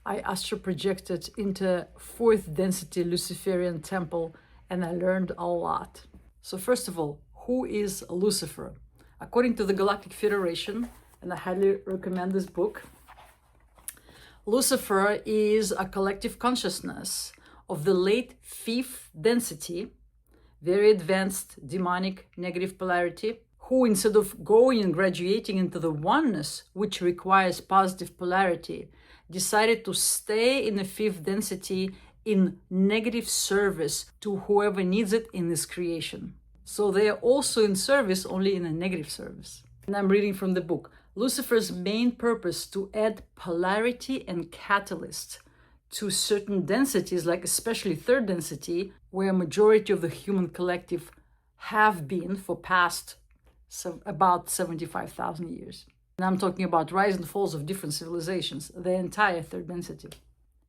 I astral projected into 4th density Luciferian temple, and I learned a lot. So first of all, who is Lucifer? According to the Galactic Federation, and I highly recommend this book, Lucifer is a collective consciousness of the late 5th density, very advanced demonic negative polarity, who instead of going and graduating into the oneness, which requires positive polarity, decided to stay in the 5th density in negative service to whoever needs it in this creation. So they are also in service, only in a negative service. And I'm reading from the book. Lucifer's main purpose to add polarity and catalyst to certain densities, like especially 3rd density, where a majority of the human collective have been for past about 75,000 years. And I'm talking about rise and falls of different civilizations, the entire 3rd density.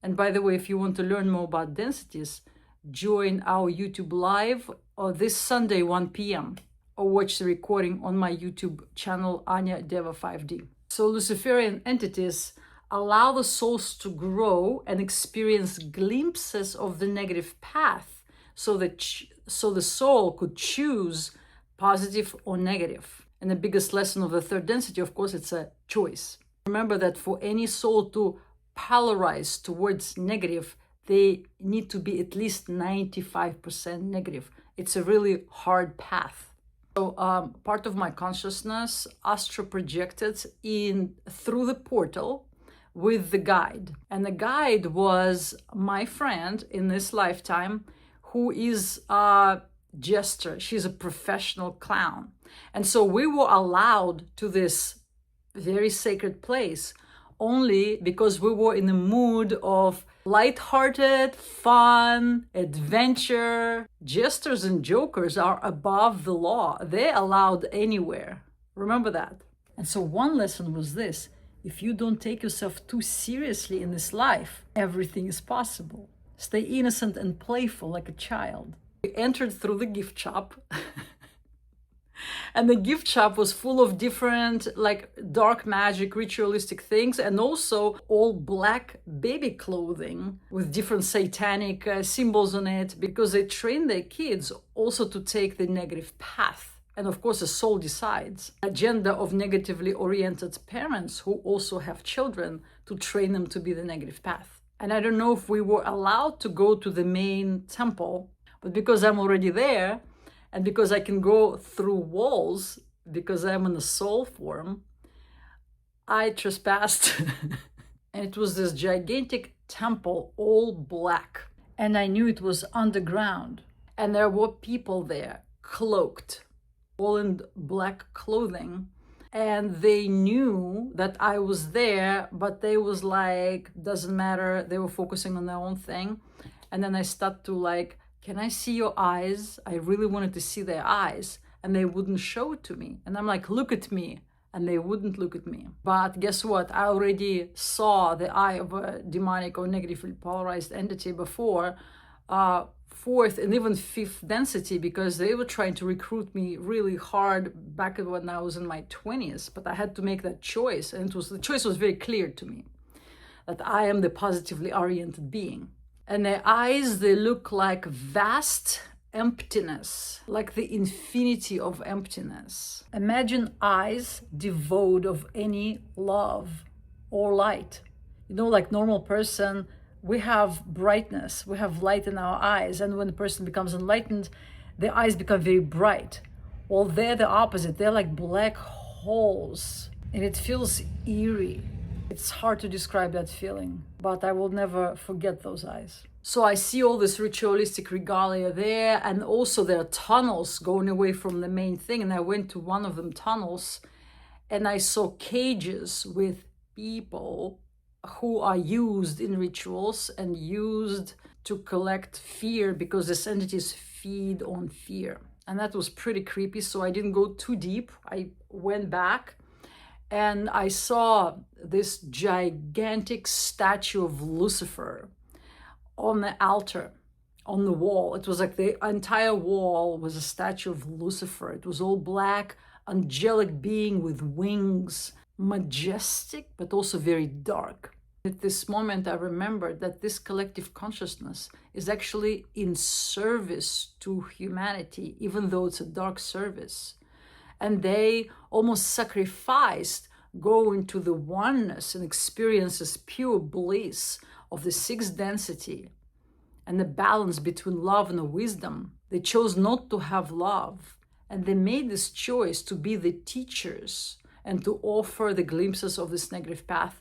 And by the way, if you want to learn more about densities, join our YouTube live this Sunday, 1 p.m. or watch the recording on my YouTube channel, Anya Deva 5D. So Luciferian entities allow the souls to grow and experience glimpses of the negative path so the soul could choose positive or negative. And the biggest lesson of the 3rd density, of course, it's a choice. Remember that for any soul to polarize towards negative, they need to be at least 95% negative. It's a really hard path. So part of my consciousness astral projected through the portal with the guide. And the guide was my friend in this lifetime, who is a jester. She's a professional clown. And so we were allowed to this very sacred place only because we were in the mood of lighthearted, fun, adventure. Jesters and jokers are above the law. They're allowed anywhere. Remember that. And so one lesson was this: if you don't take yourself too seriously in this life, everything is possible. Stay innocent and playful like a child. We entered through the gift shop. And the gift shop was full of different like dark magic, ritualistic things, and also all black baby clothing with different satanic symbols on it, because they train their kids also to take the negative path. And of course, the soul decides. Agenda of negatively oriented parents who also have children to train them to be the negative path. And I don't know if we were allowed to go to the main temple, but because I'm already there, and because I can go through walls, because I'm in a soul form, I trespassed. And it was this gigantic temple, all black. And I knew it was underground. And there were people there, cloaked, all in black clothing. And they knew that I was there, but they was like, doesn't matter. They were focusing on their own thing. And then I started to like, can I see your eyes? I really wanted to see their eyes, and they wouldn't show it to me. And I'm like, look at me. And they wouldn't look at me. But guess what? I already saw the eye of a demonic or negatively polarized entity before 4th and even 5th density, because they were trying to recruit me really hard back when I was in my 20s. But I had to make that choice. And the choice was very clear to me, that I am the positively oriented being. And their eyes, they look like vast emptiness, like the infinity of emptiness. Imagine eyes devoid of any love or light. You know, like normal person, we have brightness, we have light in our eyes. And when the person becomes enlightened, their eyes become very bright. Well, they're the opposite. They're like black holes. And it feels eerie. It's hard to describe that feeling, but I will never forget those eyes. So I see all this ritualistic regalia there, and also there are tunnels going away from the main thing. And I went to one of them tunnels, and I saw cages with people who are used in rituals and used to collect fear, because these entities feed on fear. And that was pretty creepy, so I didn't go too deep. I went back. And I saw this gigantic statue of Lucifer on the altar, on the wall. It was like the entire wall was a statue of Lucifer. It was all black, angelic being with wings, majestic, but also very dark. At this moment, I remembered that this collective consciousness is actually in service to humanity, even though it's a dark service. And they almost sacrificed going to the oneness and experience this pure bliss of the sixth density and the balance between love and wisdom. They chose not to have love, and they made this choice to be the teachers and to offer the glimpses of this negative path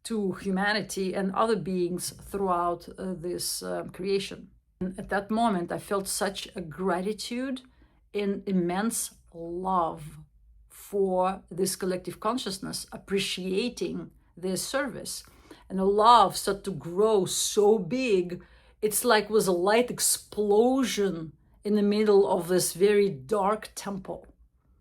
to humanity and other beings throughout this creation. And at that moment, I felt such a gratitude and immense love for this collective consciousness, appreciating their service. And the love started to grow so big, it's like was a light explosion in the middle of this very dark temple.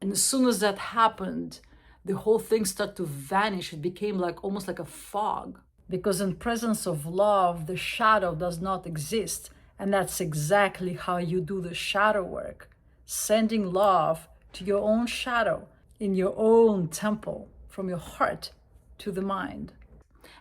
And as soon as that happened, the whole thing started to vanish. It became like almost like a fog. Because in presence of love, the shadow does not exist. And that's exactly how you do the shadow work. Sending love to your own shadow in your own temple, from your heart to the mind.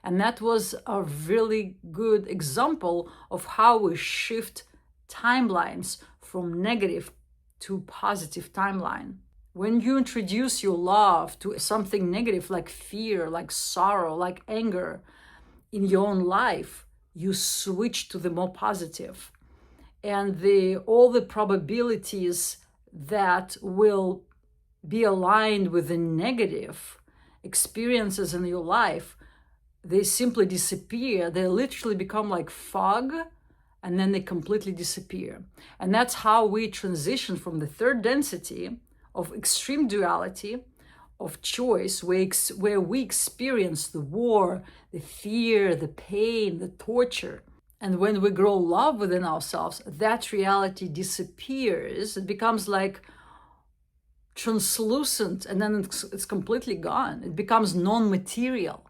And that was a really good example of how we shift timelines from negative to positive timeline. When you introduce your love to something negative like fear, like sorrow, like anger in your own life, you switch to the more positive. And all the probabilities that will be aligned with the negative experiences in your life, they simply disappear. They literally become like fog, and then they completely disappear. And that's how we transition from the third density of extreme duality, of choice, where we experience the war, the fear, the pain, the torture. And when we grow love within ourselves, that reality disappears. It becomes like translucent, and then it's completely gone. It becomes non-material.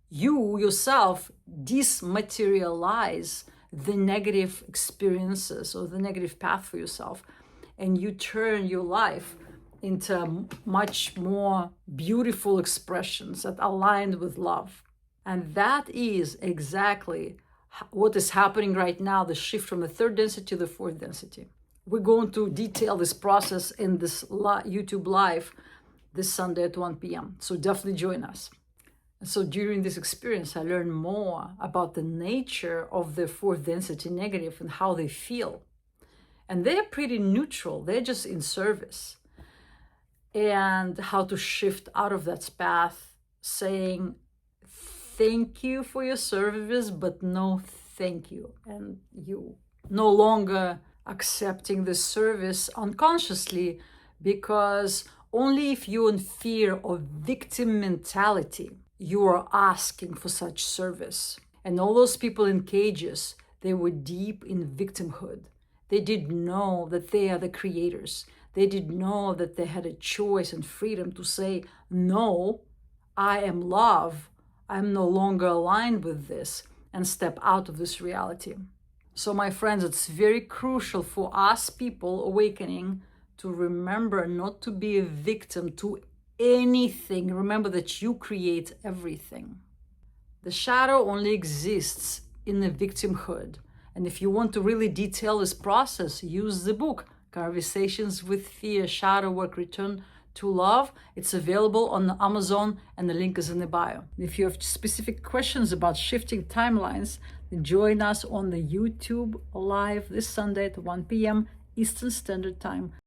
You yourself dematerialize the negative experiences or the negative path for yourself, and you turn your life into much more beautiful expressions that are aligned with love. And that is exactly what is happening right now, the shift from the third density to the fourth density. We're going to detail this process in this YouTube live this Sunday at 1 p.m. So definitely join us. And so during this experience, I learned more about the nature of the fourth density negative and how they feel. And they're pretty neutral. They're just in service. And how to shift out of that path, saying, thank you for your service, but no thank you. And you no longer accepting the service unconsciously, because only if you're in fear of victim mentality, you are asking for such service. And all those people in cages, they were deep in victimhood. They didn't know that they are the creators. They didn't know that they had a choice and freedom to say, no, I am love. I'm no longer aligned with this, and step out of this reality. So my friends, it's very crucial for us people awakening to remember not to be a victim to anything. Remember that you create everything. The shadow only exists in the victimhood. And if you want to really detail this process, use the book, Conversations with Fear, Shadow Work, Return to Love. It's available on Amazon, and the link is in the bio. If you have specific questions about shifting timelines, then join us on the YouTube live this Sunday at 1 p.m. Eastern Standard Time.